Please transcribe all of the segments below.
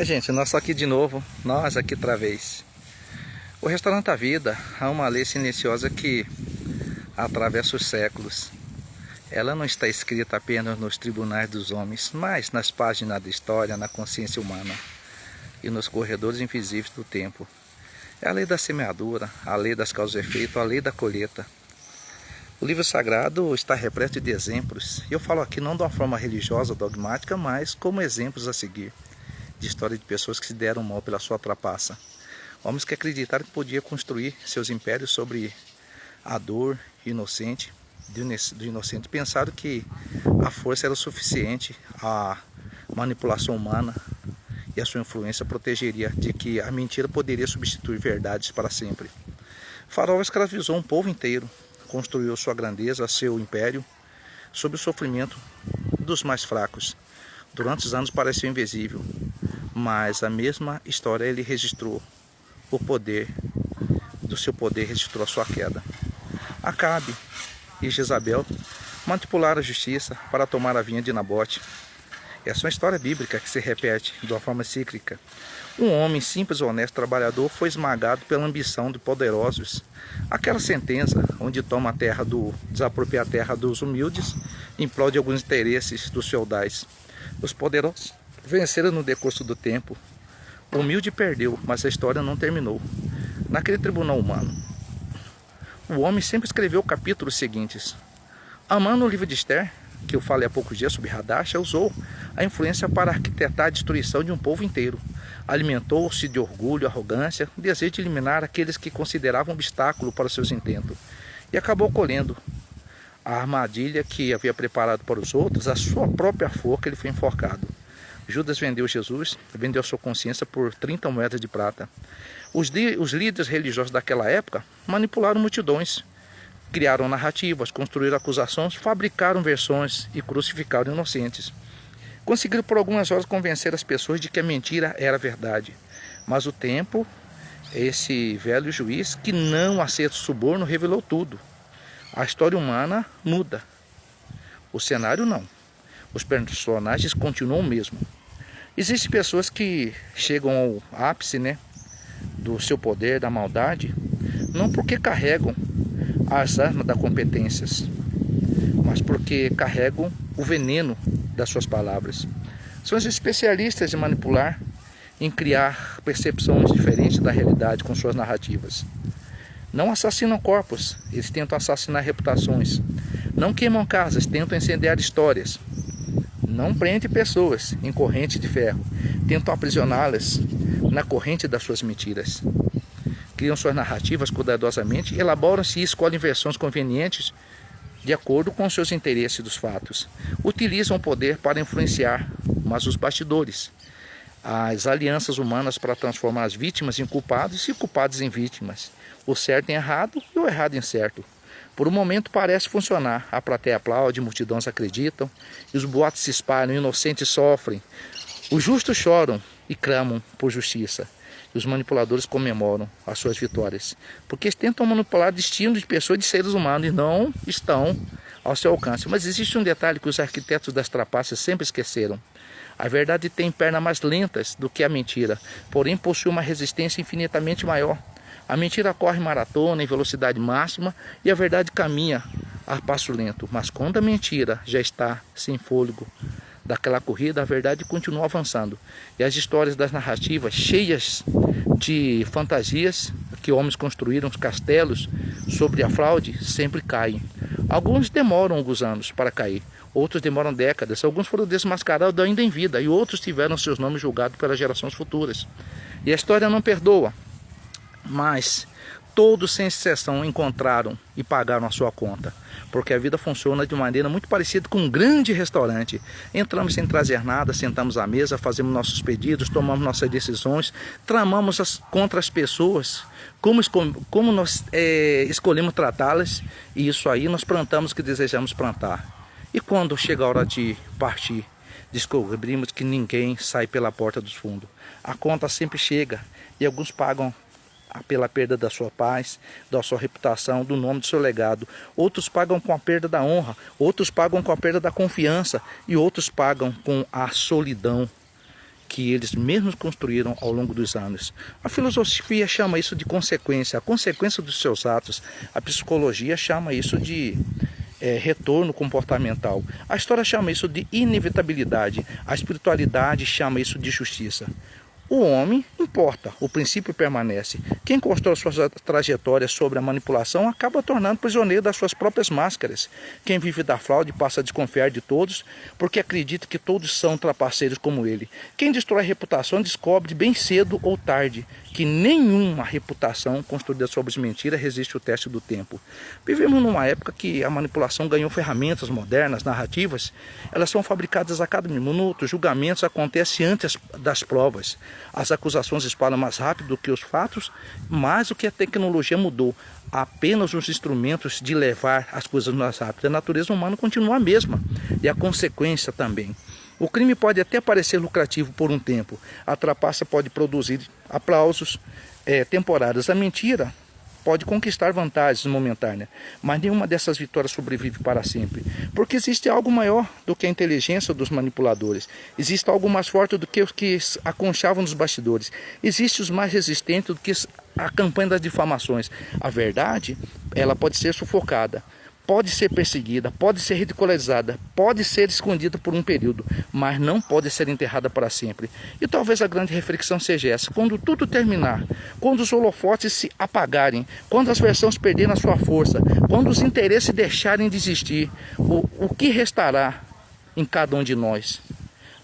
Gente, nós aqui de novo, nós aqui outra vez. O restaurante A Vida é uma lei silenciosa que atravessa os séculos. Ela não está escrita apenas nos tribunais dos homens, mas nas páginas da história, na consciência humana e nos corredores invisíveis do tempo. É a lei da semeadura, a lei das causas e efeitos, a lei da colheita. O livro sagrado está repleto de exemplos. Eu falo aqui não de uma forma religiosa, dogmática, mas como exemplos a seguir. De história de pessoas que se deram mal pela sua trapaça. Homens que acreditaram que podia construir seus impérios sobre a dor inocente, do inocente. Pensaram que a força era o suficiente, a manipulação humana e a sua influência protegeria, de que a mentira poderia substituir verdades para sempre. Faraó escravizou um povo inteiro, construiu sua grandeza, seu império, sob o sofrimento dos mais fracos. Durante os anos pareceu invisível, mas a mesma história ele registrou o poder, do seu poder registrou a sua queda. Acabe e Jezabel manipularam a justiça para tomar a vinha de Nabote. Essa é uma história bíblica que se repete de uma forma cíclica. Um homem simples, honesto, trabalhador foi esmagado pela ambição de poderosos. Aquela sentença onde toma a terra desapropria a terra dos humildes, implode alguns interesses dos feudais. Os poderosos venceram no decurso do tempo. O humilde perdeu, mas a história não terminou. Naquele tribunal humano, o homem sempre escreveu capítulos seguintes. Amando o livro de Esther, que eu falei há poucos dias sobre Hadasha, usou a influência para arquitetar a destruição de um povo inteiro. Alimentou-se de orgulho, arrogância, desejo de eliminar aqueles que consideravam obstáculo para os seus intentos. E acabou colhendo a armadilha que havia preparado para os outros, a sua própria forca, ele foi enforcado. Judas vendeu Jesus, vendeu sua consciência por 30 moedas de prata. Os líderes religiosos daquela época manipularam multidões, criaram narrativas, construíram acusações, fabricaram versões e crucificaram inocentes. Conseguiram por algumas horas convencer as pessoas de que a mentira era verdade. Mas o tempo, esse velho juiz que não aceita o suborno, revelou tudo. A história humana muda. O cenário não. Os personagens continuam o mesmo. Existem pessoas que chegam ao ápice, do seu poder, da maldade, não porque carregam as armas das competências, mas porque carregam o veneno das suas palavras. São os especialistas em manipular, em criar percepções diferentes da realidade com suas narrativas. Não assassinam corpos, eles tentam assassinar reputações. Não queimam casas, tentam incendiar histórias. Não prendem pessoas em corrente de ferro, tentam aprisioná-las na corrente das suas mentiras. Criam suas narrativas cuidadosamente, elaboram-se e escolhem versões convenientes de acordo com os seus interesses dos fatos. Utilizam o poder para influenciar, mas os bastidores, as alianças humanas para transformar as vítimas em culpados e culpados em vítimas. O certo em errado e o errado em certo. Por um momento parece funcionar. A plateia aplaude, multidões acreditam, e os boatos se espalham, inocentes sofrem. Os justos choram e clamam por justiça. E os manipuladores comemoram as suas vitórias. Porque eles tentam manipular o destino de pessoas, de seres humanos, e não estão ao seu alcance. Mas existe um detalhe que os arquitetos das trapaças sempre esqueceram. A verdade tem pernas mais lentas do que a mentira, porém possui uma resistência infinitamente maior. A mentira corre maratona em velocidade máxima e a verdade caminha a passo lento. Mas quando a mentira já está sem fôlego daquela corrida, a verdade continua avançando. E as histórias das narrativas cheias de fantasias que homens construíram, os castelos sobre a fraude, sempre caem. Alguns demoram alguns anos para cair, outros demoram décadas, alguns foram desmascarados ainda em vida e outros tiveram seus nomes julgados pelas gerações futuras. E a história não perdoa. Mas todos, sem exceção, encontraram e pagaram a sua conta. Porque a vida funciona de maneira muito parecida com um grande restaurante. Entramos sem trazer nada, sentamos à mesa, fazemos nossos pedidos, tomamos nossas decisões, tramamos contra as pessoas, como nós escolhemos tratá-las, e isso aí nós plantamos o que desejamos plantar. E quando chega a hora de partir, descobrimos que ninguém sai pela porta dos fundos. A conta sempre chega e alguns pagam pela perda da sua paz, da sua reputação, do nome do seu legado. Outros pagam com a perda da honra, outros pagam com a perda da confiança e outros pagam com a solidão que eles mesmos construíram ao longo dos anos. A filosofia chama isso de consequência, a consequência dos seus atos. A psicologia chama isso de retorno comportamental. A história chama isso de inevitabilidade. A espiritualidade chama isso de justiça. O homem importa, o princípio permanece. Quem constrói suas trajetórias sobre a manipulação acaba tornando prisioneiro das suas próprias máscaras. Quem vive da fraude passa a desconfiar de todos, porque acredita que todos são trapaceiros como ele. Quem destrói a reputação descobre bem cedo ou tarde que nenhuma reputação construída sobre mentira resiste ao teste do tempo. Vivemos numa época que a manipulação ganhou ferramentas modernas, narrativas. Elas são fabricadas a cada minuto, julgamentos acontecem antes das provas. As acusações espalham mais rápido do que os fatos, mas o que a tecnologia mudou? Apenas os instrumentos de levar as coisas mais rápido. A natureza humana continua a mesma, e a consequência também. O crime pode até parecer lucrativo por um tempo. A trapaça pode produzir aplausos temporários. A mentira pode conquistar vantagens momentâneas, mas nenhuma dessas vitórias sobrevive para sempre. Porque existe algo maior do que a inteligência dos manipuladores. Existe algo mais forte do que os que aconchavam nos bastidores. Existe os mais resistentes do que a campanha das difamações. A verdade, ela pode ser sufocada, pode ser perseguida, pode ser ridicularizada, pode ser escondida por um período, mas não pode ser enterrada para sempre. E talvez a grande reflexão seja essa: quando tudo terminar, quando os holofotes se apagarem, quando as versões perderem a sua força, quando os interesses deixarem de existir, o que restará em cada um de nós?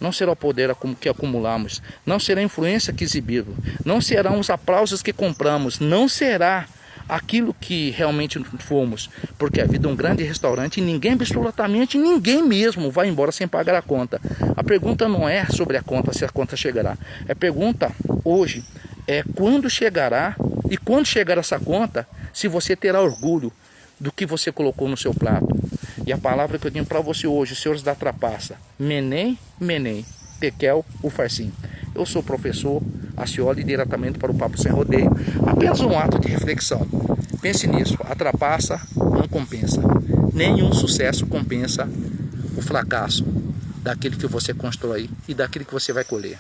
Não será o poder que acumulamos, não será a influência que exibimos, não serão os aplausos que compramos, não será aquilo que realmente fomos, porque a vida é um grande restaurante e ninguém, absolutamente ninguém mesmo, vai embora sem pagar a conta. A pergunta não é sobre a conta, se a conta chegará. A pergunta hoje é quando chegará, e quando chegar essa conta, se você terá orgulho do que você colocou no seu prato. E a palavra que eu tenho para você hoje, senhores da trapaça: menem, menem, tekel, ufarsim. Eu sou o professor Acioli, diretamente para o Papo Sem Rodeio. Apenas um ato de reflexão. Pense nisso, a trapaça não compensa. Nenhum sucesso compensa o fracasso daquele que você constrói e daquele que você vai colher.